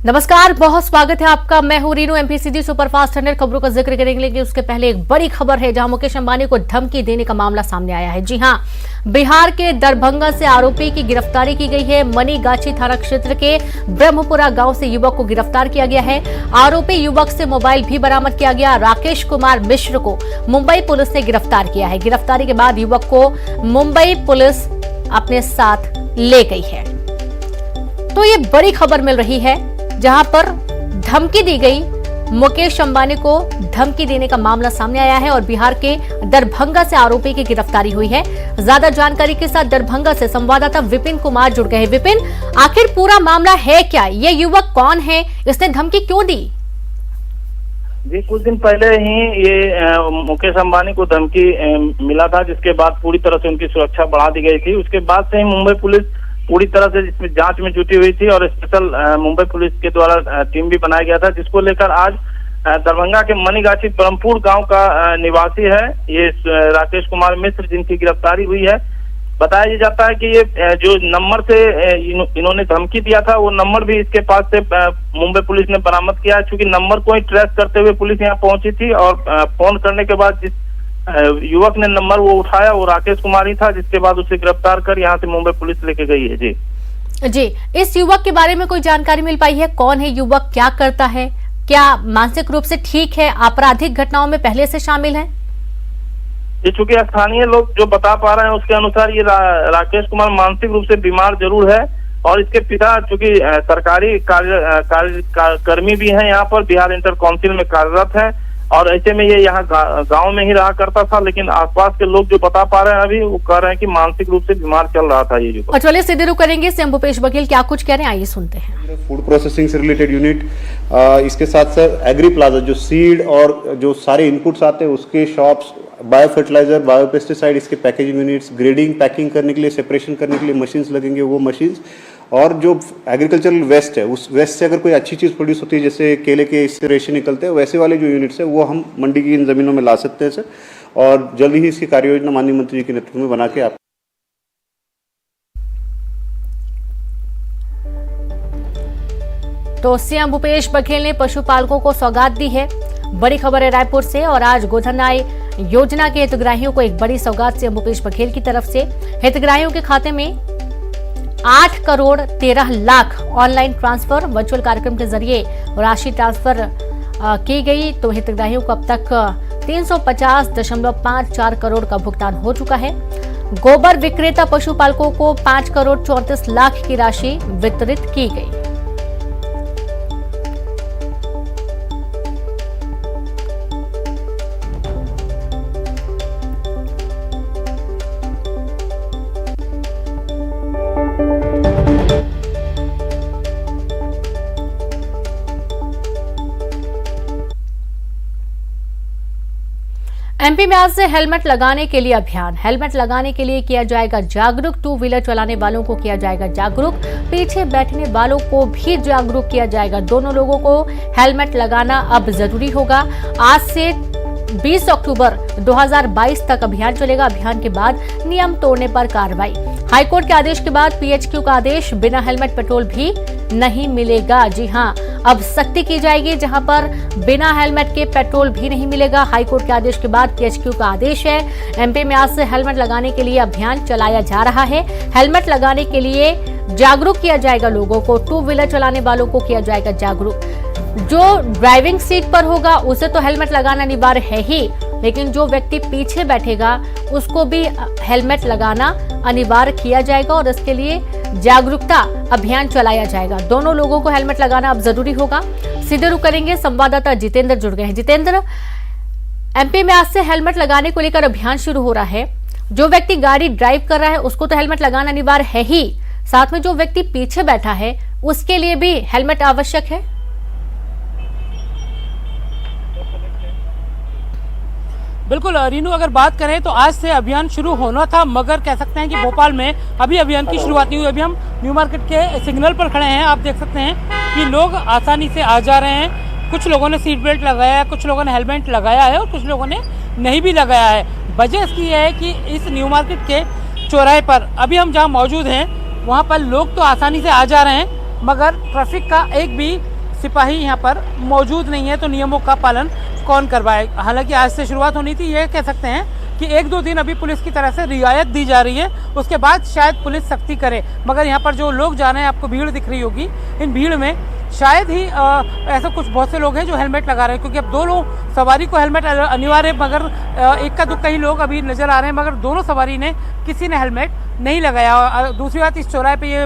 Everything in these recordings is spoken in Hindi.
नमस्कार, बहुत स्वागत है आपका। मैं हूं रीनू। एमपीसीजी सुपरफास्ट 100 खबरों का जिक्र करेंगे, लेकिन उसके पहले एक बड़ी खबर है जहां मुकेश अंबानी को धमकी देने का मामला सामने आया है। जी हां, बिहार के दरभंगा से आरोपी की गिरफ्तारी की गई है। मनीगाछी थाना क्षेत्र के ब्रह्मपुरा गांव से युवक को गिरफ्तार किया गया है। आरोपी युवक से मोबाइल भी बरामद किया गया। राकेश कुमार मिश्र को मुंबई पुलिस ने गिरफ्तार किया है। गिरफ्तारी के बाद युवक को मुंबई पुलिस अपने साथ ले गई है। तो ये बड़ी खबर मिल रही है जहां पर धमकी दी गई। मुकेश अंबानी को धमकी देने का मामला सामने आया है और बिहार के दरभंगा से आरोपी की गिरफ्तारी हुई है। ज्यादा जानकारी के साथ दरभंगा से संवाददाता विपिन कुमार जुड़ गए हैं। विपिन, आखिर पूरा मामला है क्या? ये युवक कौन है? इसने धमकी क्यों दी? जी, कुछ दिन पहले ही ये मुकेश अंबानी को धमकी मिला था, जिसके बाद पूरी तरह से उनकी सुरक्षा बढ़ा दी गई थी। उसके बाद से ही मुंबई पुलिस पूरी तरह से इसमें जांच में जुटी हुई थी और स्पेशल मुंबई पुलिस के द्वारा टीम भी बनाया गया था, जिसको लेकर आज दरभंगा के मनीगाछी ब्रह्मपुर गांव का निवासी है ये राकेश कुमार मिश्र, जिनकी गिरफ्तारी हुई है। बताया जाता है कि ये जो नंबर से इन्होंने धमकी दिया था, वो नंबर भी इसके पास से मुंबई पुलिस ने बरामद किया। चूंकि नंबर को ही ट्रेस करते हुए पुलिस यहाँ पहुंची थी और फोन करने के बाद जिस युवक ने नंबर वो उठाया वो राकेश कुमार ही था, जिसके बाद उसे गिरफ्तार कर यहाँ से मुंबई पुलिस लेके गई है। जी, इस युवक के बारे में कोई जानकारी मिल पाई है? कौन है युवक, क्या करता है, क्या मानसिक रूप से ठीक है, आपराधिक घटनाओं में पहले से शामिल है? ये चूंकि स्थानीय लोग जो बता पा रहे हैं उसके अनुसार ये राकेश कुमार मानसिक रूप से बीमार जरूर है और इसके पिता चूंकि सरकारी कर्मी भी हैं, यहाँ पर बिहार इंटर काउंसिल में कार्यरत है और ऐसे में ये यहाँ गांव में ही रहा करता था। लेकिन आसपास के लोग जो बता पा रहे हैं अभी, वो कह रहे हैं कि मानसिक रूप से बीमार चल रहा था ये जो। और चलिए सीधे रुक करेंगे सीएम भूपेश बघेल क्या कुछ कह रहे हैं, आइए सुनते हैं। फूड प्रोसेसिंग से रिलेटेड यूनिट, इसके साथ साथ एग्री प्लाजा जो सीड और जो सारे इनपुट्स आते हैं उसके shops, bio fertilizer, bio pesticide, इसके पैकेजिंग यूनिट्स, ग्रेडिंग पैकिंग करने के लिए, सेपरेशन करने के लिए मशीन्स लगेंगे, वो मशीन्स, और जो एग्रीकल्चरल वेस्ट है उस वेस्ट से अगर कोई अच्छी चीज़ प्रोड्यूस होती है, जैसे केले के इससे रेशे निकलते हैं, वैसे वाले जो यूनिट्स है वो हम मंडी की इन ज़मीनों में ला सकते हैं सर। और जल्दी ही इसकी कार्य योजना माननीय मंत्री जी के नेतृत्व में बना के आप। तो सीएम भूपेश बघेल ने पशुपालकों को सौगात दी है। बड़ी खबर है रायपुर से और आज गोधन न्याय योजना के हितग्राहियों को एक बड़ी सौगात सीएम भूपेश बघेल की तरफ से। हितग्राहियों के खाते में 8 crore 13 lakh online transfer virtual कार्यक्रम के जरिए राशि ट्रांसफर की गई। तो हितग्राहियों को अब तक 350.54 करोड़ का भुगतान हो चुका है। गोबर विक्रेता पशुपालकों को 5 करोड़ 34 लाख की राशि वितरित की गई। एमपी में आज से हेलमेट लगाने के लिए अभियान। हेलमेट लगाने के लिए किया जाएगा जागरूक। 2 व्हीलर चलाने वालों को किया जाएगा जागरूक। पीछे बैठने वालों को भी जागरूक किया जाएगा। दोनों लोगों को हेलमेट लगाना अब जरूरी होगा। आज से 20 अक्टूबर 2022 तक अभियान चलेगा। अभियान के बाद नियम तोड़ने पर कार्रवाई। हाईकोर्ट के आदेश के बाद पीएचक्यू का आदेश, बिना हेलमेट पेट्रोल भी नहीं मिलेगा। जी हां, अब सख्ती की जाएगी, जहां पर बिना हेलमेट के पेट्रोल भी नहीं मिलेगा। हाईकोर्ट के आदेश के बाद पीएचक्यू का आदेश है। एमपी में आज से हेलमेट लगाने के लिए अभियान चलाया जा रहा है। हेलमेट लगाने के लिए जागरूक किया जाएगा लोगों को। 2 व्हीलर चलाने वालों को किया जाएगा जागरूक। जो ड्राइविंग सीट पर होगा उसे तो हेलमेट लगाना अनिवार्य है ही, लेकिन जो व्यक्ति पीछे बैठेगा उसको भी हेलमेट लगाना अनिवार्य किया जाएगा और इसके लिए जागरूकता अभियान चलाया जाएगा। दोनों लोगों को हेलमेट लगाना अब जरूरी होगा। सीधे रुक करेंगे, संवाददाता जितेंद्र जुड़ गए हैं। जितेंद्र, एमपी में आज से हेलमेट लगाने को लेकर अभियान शुरू हो रहा है। जो व्यक्ति गाड़ी ड्राइव कर रहा है उसको तो हेलमेट लगाना अनिवार्य है ही, साथ में जो व्यक्ति पीछे बैठा है उसके लिए भी हेलमेट आवश्यक है। बिल्कुल रीनू, अगर बात करें तो आज से अभियान शुरू होना था, मगर कह सकते हैं कि भोपाल में अभी अभियान की शुरुआत नहीं हुई। अभी हम न्यू मार्केट के सिग्नल पर खड़े हैं। आप देख सकते हैं कि लोग आसानी से आ जा रहे हैं। कुछ लोगों ने सीट बेल्ट लगाया है, कुछ लोगों ने हेलमेट लगाया है और कुछ लोगों ने नहीं भी लगाया है। वजह इसकी है कि इस न्यू मार्केट के चौराहे पर अभी हम जहाँ मौजूद हैं वहाँ पर लोग तो आसानी से आ जा रहे हैं, मगर ट्रैफिक का एक भी सिपाही यहाँ पर मौजूद नहीं है, तो नियमों का पालन कौन करवाए। हालांकि आज से शुरुआत होनी थी, ये कह सकते हैं कि 1-2 दिन अभी पुलिस की तरफ से रियायत दी जा रही है, उसके बाद शायद पुलिस सख्ती करे। मगर यहाँ पर जो लोग जा रहे हैं, आपको भीड़ दिख रही होगी, इन भीड़ में शायद ही ऐसा कुछ बहुत से लोग हैं जो हेलमेट लगा रहे हैं, क्योंकि अब दोनों सवारी को हेलमेट अनिवार्य, मगर इक्का दुक्का ही लोग अभी नज़र आ रहे हैं, मगर दोनों सवारी ने किसी ने हेलमेट नहीं लगाया। दूसरी बात, इस चौराहे पे ये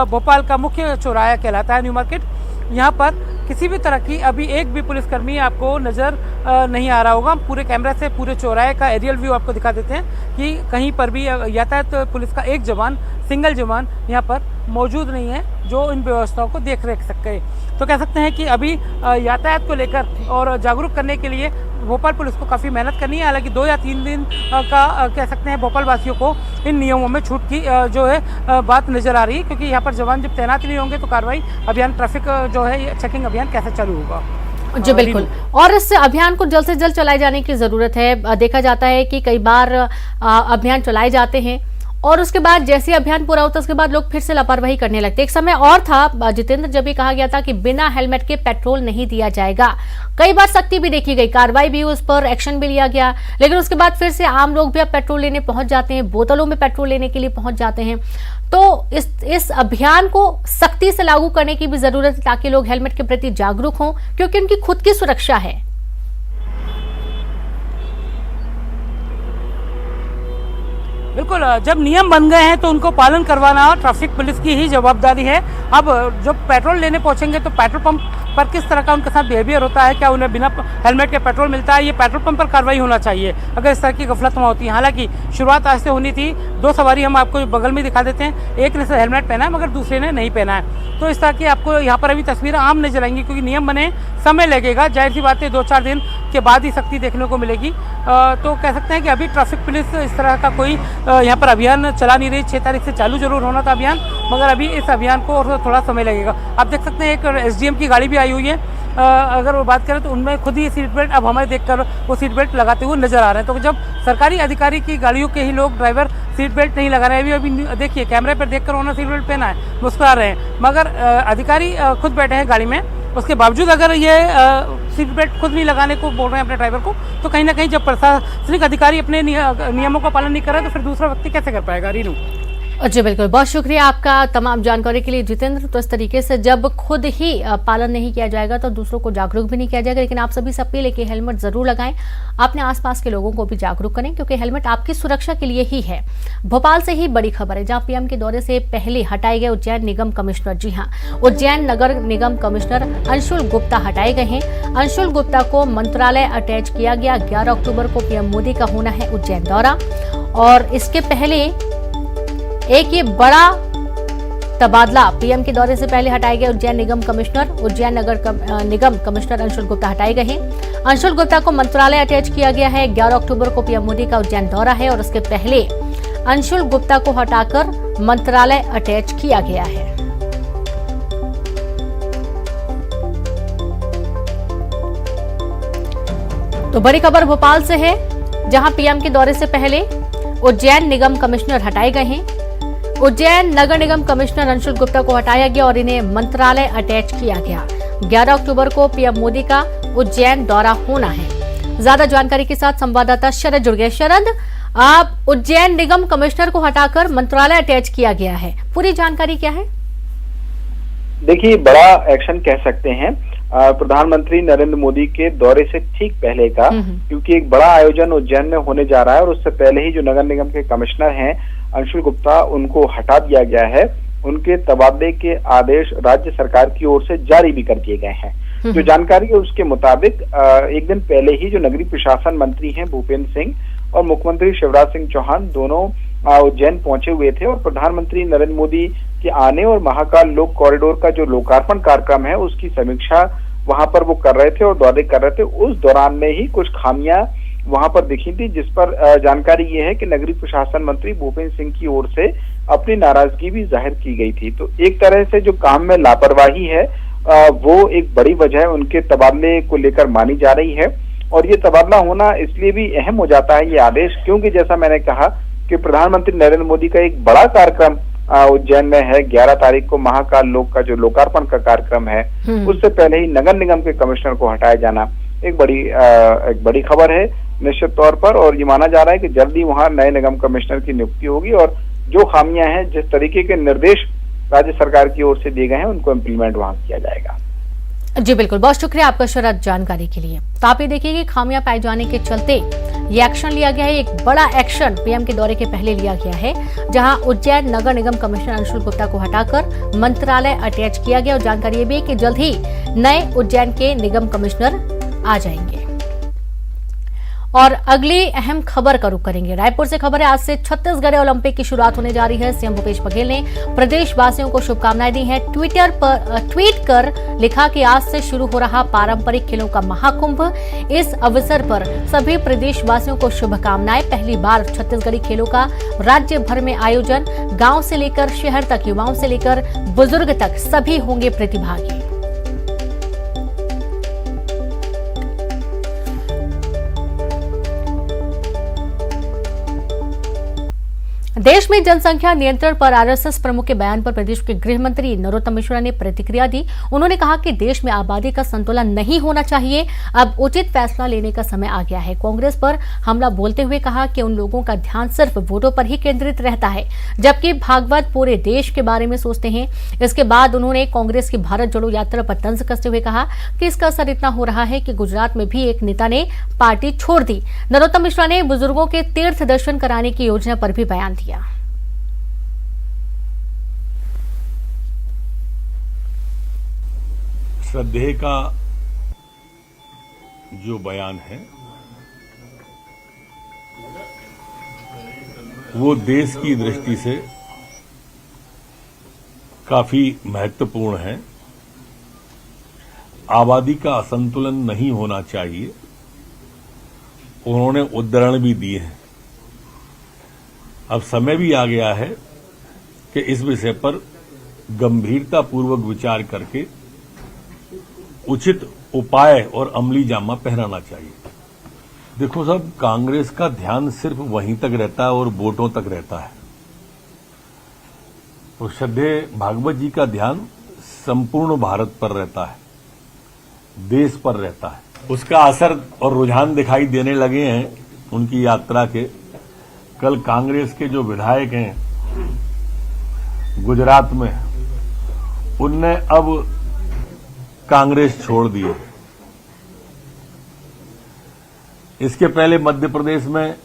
भोपाल का मुख्य चौराहा कहलाता है न्यू मार्केट, यहाँ पर किसी भी तरह की अभी एक भी पुलिसकर्मी आपको नज़र नहीं आ रहा होगा। हम पूरे कैमरे से पूरे चौराहे का एरियल व्यू आपको दिखा देते हैं कि कहीं पर भी यातायात पुलिस का एक जवान, सिंगल जवान यहाँ पर मौजूद नहीं है जो इन व्यवस्थाओं को देख सके। तो कह सकते हैं कि अभी यातायात को लेकर और जागरूक करने के लिए भोपाल पुलिस को काफ़ी मेहनत करनी है। हालांकि 2 या 3 दिन का कह सकते हैं भोपाल वासियों को इन नियमों में छूट की जो है बात नज़र आ रही है, क्योंकि यहाँ पर जवान जब तैनात नहीं होंगे तो कार्रवाई अभियान, ट्रैफिक जो है चेकिंग अभियान कैसे चालू होगा। जी बिल्कुल, और इस अभियान को जल्द से जल्द चलाए जाने की जरूरत है। देखा जाता है कि कई बार अभियान चलाए जाते हैं और उसके बाद जैसे अभियान पूरा होता है उसके बाद लोग फिर से लापरवाही करने लगते। एक समय और था जितेंद्र, जब ये कहा गया था कि बिना हेलमेट के पेट्रोल नहीं दिया जाएगा, कई बार सख्ती भी देखी गई, कार्रवाई भी, उस पर एक्शन भी लिया गया, लेकिन उसके बाद फिर से आम लोग भी अब पेट्रोल लेने पहुंच जाते हैं, बोतलों में पेट्रोल लेने के लिए पहुंच जाते हैं। तो इस अभियान को सख्ती से लागू करने की भी जरूरत है ताकि लोग हेलमेट के प्रति जागरूक हों, क्योंकि उनकी खुद की सुरक्षा है। बिल्कुल, जब नियम बन गए हैं तो उनको पालन करवाना ट्रैफिक पुलिस की ही जवाबदारी है। अब जब पेट्रोल लेने पहुंचेंगे तो पेट्रोल पंप पर किस तरह का उनके साथ बिहेवियर होता है, क्या उन्हें बिना हेलमेट के पेट्रोल मिलता है, ये पेट्रोल पंप पर कार्रवाई होना चाहिए अगर इस तरह की गफलत होती है। हालांकि शुरुआत आज से होनी थी। 2 सवारी हम आपको बगल में दिखा देते हैं, एक ने हेलमेट पहना है मगर दूसरे ने नहीं पहना है। तो इस तरह की आपको यहाँ पर अभी तस्वीरें आम नजर आएंगी, क्योंकि नियम बने समय लगेगा, जाहिर सी बात है 2-4 दिन के बाद ही सख्ती देखने को मिलेगी। तो कह सकते हैं कि अभी ट्रैफिक पुलिस इस तरह का कोई यहाँ पर अभियान चला नहीं रही। 6 तारीख से चालू जरूर होना था अभियान, मगर अभी इस अभियान को और थोड़ा समय लगेगा। आप देख सकते हैं एक SDM की गाड़ी भी आई हुई है, अगर वो बात करें तो उनमें खुद ही सीट बेल्ट, अब हमें देखकर वो सीट बेल्ट लगाते हुए नजर आ रहे हैं। तो जब सरकारी अधिकारी की गाड़ियों के ही लोग ड्राइवर सीट बेल्ट नहीं लगा रहे हैं, अभी देखिए कैमरे पर देखकर उन्होंने सीट बेल्ट पहना है, मुस्कुरा रहे हैं, मगर अधिकारी खुद बैठे हैं गाड़ी में, उसके बावजूद अगर ये सीट बेल्ट खुद नहीं लगाने को बोल रहे हैं अपने ड्राइवर को, तो कहीं ना कहीं जब प्रशासनिक अधिकारी अपने नियमों का पालन नहीं कर रहे तो फिर दूसरा व्यक्ति कैसे कर पाएगा। रीनू जी बिल्कुल, बहुत शुक्रिया आपका तमाम जानकारी के लिए जितेंद्र। तो इस तरीके से जब खुद ही पालन नहीं किया जाएगा तो दूसरों को जागरूक भी नहीं किया जाएगा। लेकिन आप सभी से अपील है कि हेलमेट जरूर लगाएं, अपने आसपास के लोगों को भी जागरूक करें, क्योंकि हेलमेट आपकी सुरक्षा के लिए ही है। भोपाल से ही बड़ी खबर है, जहां पीएम के दौरे से पहले हटाए गए उज्जैन निगम कमिश्नर, जी हाँ, उज्जैन नगर निगम कमिश्नर अंशुल गुप्ता हटाए गए हैं। अंशुल गुप्ता को मंत्रालय अटैच किया गया। 11 अक्टूबर को पीएम मोदी का होना है उज्जैन दौरा, और इसके पहले एक ये बड़ा तबादला, पीएम के दौरे से पहले हटाए गए उज्जैन निगम कमिश्नर, उज्जैन नगर निगम कमिश्नर अंशुल गुप्ता हटाए गए हैं। अंशुल गुप्ता को मंत्रालय अटैच किया गया है। 11 अक्टूबर को पीएम मोदी का उज्जैन दौरा है और उसके पहले अंशुल गुप्ता को हटाकर मंत्रालय अटैच किया गया है। तो बड़ी खबर भोपाल से है, जहां पीएम के दौरे से पहले उज्जैन निगम कमिश्नर हटाए गए हैं। उज्जैन नगर निगम कमिश्नर अंशुल गुप्ता को हटाया गया और इन्हें मंत्रालय अटैच किया गया। 11 अक्टूबर को पीएम मोदी का उज्जैन दौरा होना है। ज्यादा जानकारी के साथ संवाददाता शरद जुड़ गए। शरद, आप उज्जैन निगम कमिश्नर को हटाकर मंत्रालय अटैच किया गया है, पूरी जानकारी क्या है? देखिए, बड़ा एक्शन कह सकते हैं प्रधानमंत्री नरेंद्र मोदी के दौरे से ठीक पहले का, क्योंकि एक बड़ा आयोजन उज्जैन में होने जा रहा है और उससे पहले ही जो नगर निगम के कमिश्नर हैं अंशुल गुप्ता, उनको हटा दिया गया है। उनके तबादले के आदेश राज्य सरकार की ओर से जारी भी कर दिए गए हैं। जो जानकारी है उसके मुताबिक एक दिन पहले ही जो नगरीय प्रशासन मंत्री हैं भूपेंद्र सिंह और मुख्यमंत्री शिवराज सिंह चौहान दोनों उज्जैन पहुंचे हुए थे और प्रधानमंत्री नरेंद्र मोदी के आने और महाकाल लोक कॉरिडोर का जो लोकार्पण कार्यक्रम है उसकी समीक्षा वहां पर वो कर रहे थे और दौरे कर रहे थे। उस दौरान में ही कुछ खामियां वहां पर दिखी थी, जिस पर जानकारी ये है कि नगरीय प्रशासन मंत्री भूपेंद्र सिंह की ओर से अपनी नाराजगी भी जाहिर की गई थी। तो एक तरह से जो काम में लापरवाही है वो एक बड़ी वजह उनके तबादले को लेकर मानी जा रही है। और ये तबादला होना इसलिए भी अहम हो जाता है ये आदेश, क्योंकि जैसा मैंने कहा कि प्रधानमंत्री नरेंद्र मोदी का एक बड़ा कार्यक्रम उज्जैन में है। 11 तारीख को महाकाल लोक का जो लोकार्पण का कार्यक्रम है, उससे पहले ही नगर निगम के कमिश्नर को हटाया जाना एक बड़ी खबर है निश्चित तौर पर। और ये माना जा रहा है कि जल्दी वहां नए निगम कमिश्नर की नियुक्ति होगी और जो खामियां हैं, जिस तरीके के निर्देश राज्य सरकार की ओर से दिए गए हैं, उनको इम्प्लीमेंट वहां किया जाएगा। जी बिल्कुल, बहुत शुक्रिया आपका शरद जानकारी के लिए। तो आप ये देखिए कि खामियां पाए जाने के चलते ये एक्शन लिया गया है। एक बड़ा एक्शन पीएम के दौरे के पहले लिया गया है, जहां उज्जैन नगर निगम कमिश्नर अंशुल गुप्ता को हटाकर मंत्रालय अटैच किया गया। और जानकारी ये भी है कि जल्द ही नए उज्जैन के निगम कमिश्नर आ जाएंगे। और अगली अहम खबर का रुख करेंगे। रायपुर से खबर है, आज से छत्तीसगढ़ ओलंपिक की शुरुआत होने जा रही है। सीएम भूपेश बघेल ने प्रदेशवासियों को शुभकामनाएं दी हैं। ट्वीट कर लिखा कि आज से शुरू हो रहा पारंपरिक खेलों का महाकुंभ, इस अवसर पर सभी प्रदेशवासियों को शुभकामनाएं। पहली बार छत्तीसगढ़ी खेलों का राज्य भर में आयोजन, गांव से लेकर शहर तक, युवाओं से लेकर बुजुर्ग तक सभी होंगे प्रतिभागी। देश में जनसंख्या नियंत्रण पर आरएसएस प्रमुख के बयान पर प्रदेश के गृह मंत्री नरोत्तम मिश्रा ने प्रतिक्रिया दी। उन्होंने कहा कि देश में आबादी का संतुलन नहीं होना चाहिए, अब उचित फैसला लेने का समय आ गया है। कांग्रेस पर हमला बोलते हुए कहा कि उन लोगों का ध्यान सिर्फ वोटों पर ही केंद्रित रहता है, जबकि भागवत पूरे देश के बारे में सोचते हैं। इसके बाद उन्होंने कांग्रेस की भारत जोड़ो यात्रा पर तंज कसते हुए कहा कि इसका असर इतना हो रहा है कि गुजरात में भी एक नेता ने पार्टी छोड़ दी। नरोत्तम मिश्रा ने बुजुर्गों के तीर्थ दर्शन कराने की योजना पर भी बयान दिया। श्रद्धेय का जो बयान है वो देश की दृष्टि से काफी महत्वपूर्ण है। आबादी का असंतुलन नहीं होना चाहिए, उन्होंने उद्धरण भी दिए हैं। अब समय भी आ गया है कि इस विषय पर गंभीरतापूर्वक विचार करके उचित उपाय और अमली जामा पहनाना चाहिए। देखो साहब, कांग्रेस का ध्यान सिर्फ वहीं तक रहता है और वोटों तक रहता है। तो श्रद्धेय भागवत जी का ध्यान संपूर्ण भारत पर रहता है, देश पर रहता है। उसका असर और रुझान दिखाई देने लगे हैं उनकी यात्रा के। कल कांग्रेस के जो विधायक हैं गुजरात में, उनने अब कांग्रेस छोड़ दी है। इसके पहले मध्य प्रदेश में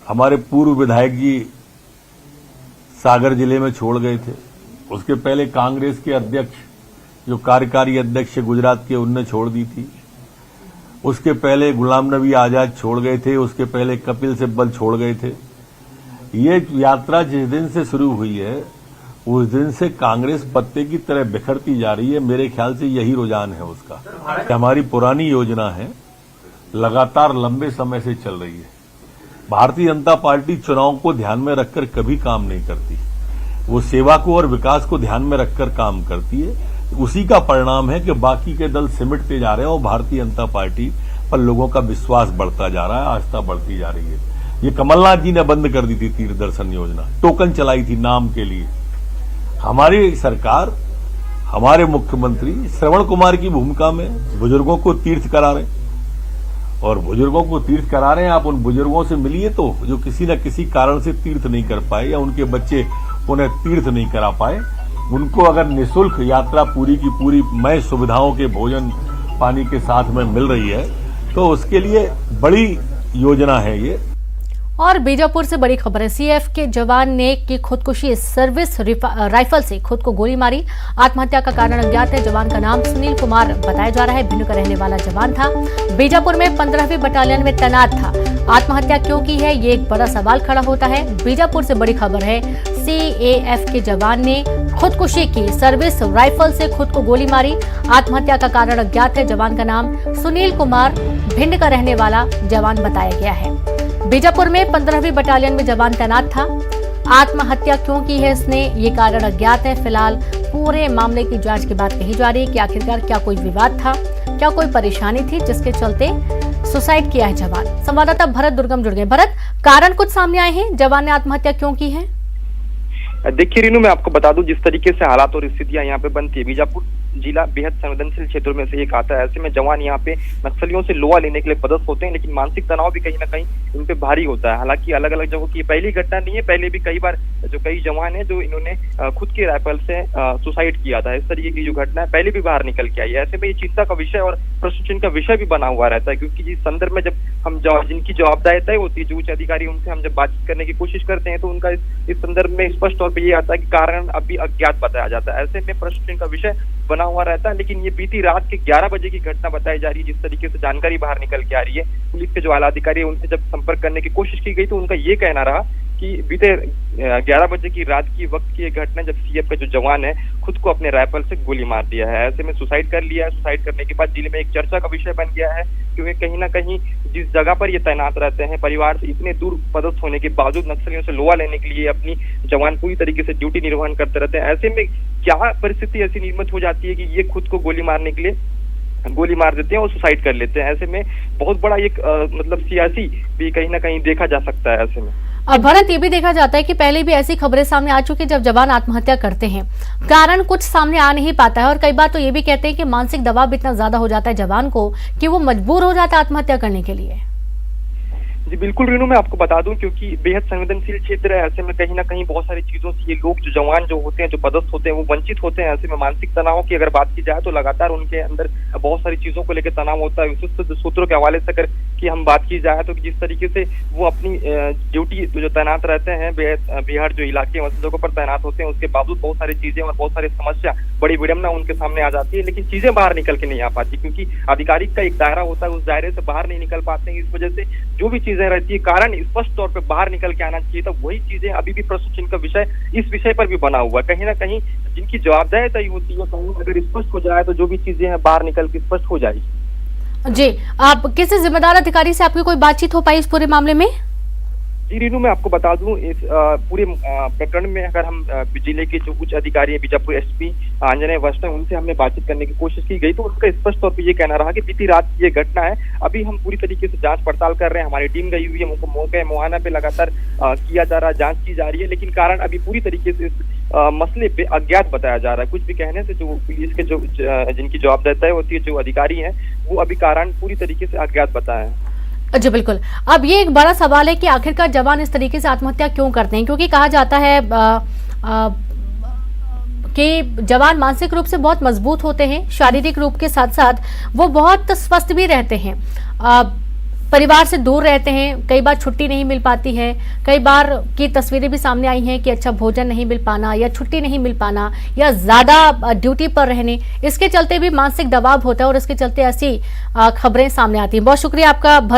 हमारे पूर्व विधायक जी सागर जिले में छोड़ गए थे। उसके पहले कांग्रेस के अध्यक्ष, जो कार्यकारी अध्यक्ष गुजरात के, उनने छोड़ दी थी। उसके पहले गुलाम नबी आजाद छोड़ गए थे। उसके पहले कपिल सिब्बल छोड़ गए थे। ये यात्रा जिस दिन से शुरू हुई है उस दिन से कांग्रेस पत्ते की तरह बिखरती जा रही है। मेरे ख्याल से यही रुझान है उसका। हमारी पुरानी योजना है, लगातार लंबे समय से चल रही है। भारतीय जनता पार्टी चुनाव को ध्यान में रखकर कभी काम नहीं करती, वो सेवा को और विकास को ध्यान में रखकर काम करती है। उसी का परिणाम है कि बाकी के दल सिमटते जा रहे हैं और भारतीय जनता पार्टी पर लोगों का विश्वास बढ़ता जा रहा है, आस्था बढ़ती जा रही है। ये कमलनाथ जी ने बंद कर दी थी तीर्थ दर्शन योजना, टोकन चलाई थी नाम के लिए। हमारी सरकार, हमारे मुख्यमंत्री श्रवण कुमार की भूमिका में बुजुर्गों को तीर्थ करा रहे हैं और बुजुर्गों को तीर्थ करा रहे हैं। आप उन बुजुर्गों से मिलिए तो जो किसी न किसी कारण से तीर्थ नहीं कर पाए या उनके बच्चे उन्हें तीर्थ नहीं करा पाए, उनको अगर निःशुल्क यात्रा पूरी की पूरी मय सुविधाओं के भोजन पानी के साथ में मिल रही है तो उसके लिए बड़ी योजना है ये। और बीजापुर से बड़ी खबर है, सीएएफ के जवान ने की खुदकुशी, सर्विस राइफल से खुद को गोली मारी। आत्महत्या का कारण अज्ञात है। जवान का नाम सुनील कुमार बताया जा रहा है। भिंड का रहने वाला जवान था, बीजापुर में 15वीं बटालियन में तैनात था। आत्महत्या क्यों की है, ये एक बड़ा सवाल खड़ा होता है। बीजापुर से बड़ी खबर है, सीएएफ के जवान ने खुदकुशी की, सर्विस राइफल से खुद को गोली मारी। आत्महत्या का कारण अज्ञात है। जवान का नाम सुनील कुमार, भिंड का रहने वाला जवान बताया गया है। बीजापुर में 15वीं बटालियन में जवान तैनात था। आत्महत्या क्यों की है इसने, ये कारण अज्ञात है। फिलहाल पूरे मामले की जांच की बात कही जा रही है कि आखिरकार क्या कोई विवाद था, क्या कोई परेशानी थी जिसके चलते सुसाइड किया है जवान। संवाददाता भरत दुर्गम जुड़ गए। भरत, कारण कुछ सामने आए हैं, जवान ने आत्महत्या क्यों की है? देखिए रीनू, मैं आपको बता दूं जिस तरीके से हालात और स्थितियां यहाँ पे बनती है, बीजापुर जिला बेहद संवेदनशील क्षेत्रों में से एक आता है। ऐसे में जवान यहाँ पे नक्सलियों से लोहा लेने के लिए पदस्थ होते हैं, लेकिन मानसिक तनाव भी कहीं ना कहीं इन पे भारी होता है। हालांकि अलग अलग जगहों की पहली घटना नहीं है, पहले भी कई बार जो कई जवान है जो इन्होंने खुद के राइफल से सुसाइड किया था। इस तरीके की जो घटना है पहले भी बाहर निकल के आई है। ऐसे में ये चिंता का विषय और प्रश्न चिन्ह का विषय भी बना हुआ रहता है, क्योंकि इस संदर्भ में जब हम जिनकी जवाबदारी तय होती है, जो उच्च अधिकारी, उनसे हम जब बातचीत करने की कोशिश करते हैं तो उनका इस संदर्भ में स्पष्ट तौर पर ये आता है कि कारण अभी अज्ञात बताया जाता है। ऐसे में प्रश्न चिन्ह का विषय बना हुआ रहता है। लेकिन ये बीती रात के 11 बजे की घटना बताई जा रही है। जिस तरीके से जानकारी बाहर निकल के आ रही है, पुलिस के जो आला अधिकारी है उनसे जब संपर्क करने की कोशिश की गई तो उनका ये कहना रहा कि बीते 11 बजे की रात की वक्त की घटना जब सीएफ का जो जवान है खुद को अपने राइफल से गोली मार दिया है। ऐसे में सुसाइड कर लिया है। सुसाइड करने के बाद जिले में एक चर्चा का विषय बन गया है, क्योंकि कहीं ना कहीं जिस जगह पर ये तैनात रहते हैं, परिवार से इतने दूर पदस्थ होने के बावजूद नक्सलियों से लोहा लेने के लिए अपनी जवान पूरी तरीके से ड्यूटी निर्वहन करते रहते हैं। ऐसे में क्या परिस्थिति ऐसी निर्मित हो जाती है कि ये खुद को गोली मारने के लिए गोली मार देते हैं और सुसाइड कर लेते हैं। ऐसे में बहुत बड़ा एक मतलब सियासी भी कहीं ना कहीं देखा जा सकता है। ऐसे में अब भरत, ये भी देखा जाता है कि पहले भी ऐसी खबरें सामने आ चुकी, जब जवान आत्महत्या करते हैं कारण कुछ सामने आ नहीं पाता है, और कई बार तो ये भी कहते हैं कि मानसिक दबाव इतना ज्यादा हो जाता है जवान को कि वो मजबूर हो जाता है आत्महत्या करने के लिए। जी बिल्कुल रीनू, मैं आपको बता दूं क्योंकि बेहद संवेदनशील क्षेत्र है। ऐसे में कहीं ना कहीं बहुत सारी चीजों से ये लोग जो जवान जो होते हैं, जो पदस्थ होते हैं, वो वंचित होते हैं। ऐसे में मानसिक तनाव की अगर बात की जाए तो लगातार उनके अंदर बहुत सारी चीजों को लेकर तनाव होता है। विशिष्ट सूत्रों के हवाले से अगर की हम बात की जाए तो जिस तरीके से वो अपनी ड्यूटी जो तैनात रहते हैं, बिहार जो इलाके मसलों पर तैनात होते हैं, उसके बावजूद बहुत सारी चीजें और बहुत सारी समस्या, बड़ी विडम्बना उनके सामने आ जाती है, लेकिन चीजें बाहर निकल के नहीं आ पाती, क्योंकि आधिकारिक का एक दायरा होता है, उस दायरे से बाहर नहीं निकल पाते हैं। इस वजह से जो भी चीजें रहती है कारण स्पष्ट तौर पे बाहर निकल के आना चाहिए। तो वही चीजें अभी भी प्रश्न चिन्ह का विषय इस विषय पर भी बना हुआ है। कहीं ना कहीं जिनकी जवाबदारी तय होती है, कहीं अगर स्पष्ट हो जाए तो जो भी चीजें हैं बाहर निकल के स्पष्ट हो जाएगी। जी, आप किसी जिम्मेदार अधिकारी से आपकी कोई बातचीत हो पाई इस पूरे मामले में? जी रीनू, मैं आपको बता दूं इस पूरे प्रकरण में अगर हम जिले के जो उच्च अधिकारी हैं, बीजापुर एसपी आंजनेय वैष्णव, उनसे हमने बातचीत करने की कोशिश की गई तो उनका स्पष्ट तौर पे ये कहना रहा कि बीती रात ये घटना है, अभी हम पूरी तरीके से जांच पड़ताल कर रहे हैं। हमारी टीम गई हुई है, मौके मुहाना पे लगातार किया जा रहा है, जांच की जा रही है, लेकिन कारण अभी पूरी तरीके से इस मसले पे अज्ञात बताया जा रहा है। कुछ भी कहने से जो पुलिस के जो जिनकी जवाबदारी तय होती है, जो अधिकारी हैं, वो अभी कारण पूरी तरीके से अज्ञात बताया है। जी बिल्कुल। अब ये एक बड़ा सवाल है कि आखिरकार जवान इस तरीके से आत्महत्या क्यों करते हैं, क्योंकि कहा जाता है कि जवान मानसिक रूप से बहुत मजबूत होते हैं, शारीरिक रूप के साथ साथ वो बहुत स्वस्थ भी रहते हैं, परिवार से दूर रहते हैं, कई बार छुट्टी नहीं मिल पाती है, कई बार की तस्वीरें भी सामने आई हैं कि अच्छा भोजन नहीं मिल पाना या छुट्टी नहीं मिल पाना या ज्यादा ड्यूटी पर रहने, इसके चलते भी मानसिक दबाव होता है और इसके चलते ऐसी खबरें सामने आती हैं। बहुत शुक्रिया आपका भरत।